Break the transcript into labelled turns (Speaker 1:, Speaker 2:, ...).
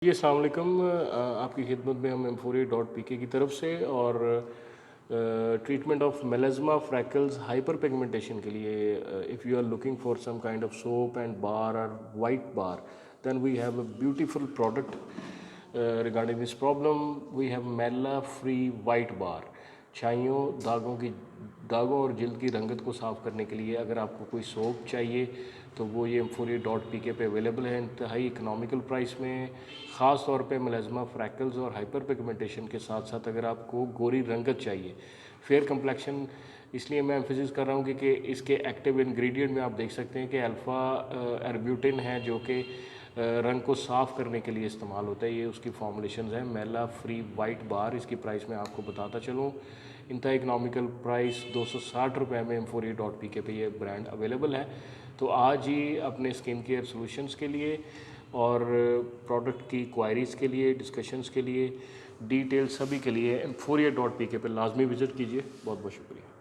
Speaker 1: जी अस्सलाम वालेकुम। आपकी खिदमत में हम M48.pk की तरफ से और treatment of melasma freckles hyperpigmentation के लिए if you are looking for some kind of soap and bar और white bar then we have a beautiful product regarding this problem. We have Mela Free white bar. छाइयों दागों और जल्द की रंगत को साफ़ करने के लिए अगर आपको कोई सोप चाहिए तो वो ये M48.pk पे अवेलेबल है इंतहाई इकनॉमिकल प्राइस में। ख़ास तौर पे मेलाज्मा फ्रैकल्स और हाइपर पिगमेंटेशन के साथ साथ अगर आपको गोरी रंगत चाहिए, फेयर कम्प्लेक्शन, इसलिए मैं एम्फेसिस कर रहा हूँ कि इसके एक्टिव इंग्रेडिएंट में आप देख सकते हैं कि अल्फ़ा एर्ब्यूटिन है जो कि रंग को साफ़ करने के लिए इस्तेमाल होता है। ये उसकी फॉर्मुलेशंस हैं। मेला फ्री वाइट बार, इसकी प्राइस मैं आपको बताता चलूँ, इंतहा इकनॉमिकल प्राइस 260 रुपये में M48.pk पे ये ब्रांड अवेलेबल है। तो आज ही अपने स्किन केयर सोल्यूशंस के लिए और प्रोडक्ट की क्वायरीज़ के लिए, डिस्कशंस के लिए, डिटेल सभी के लिए M48.pk पे लाजमी विज़िट कीजिए। बहुत बहुत शुक्रिया।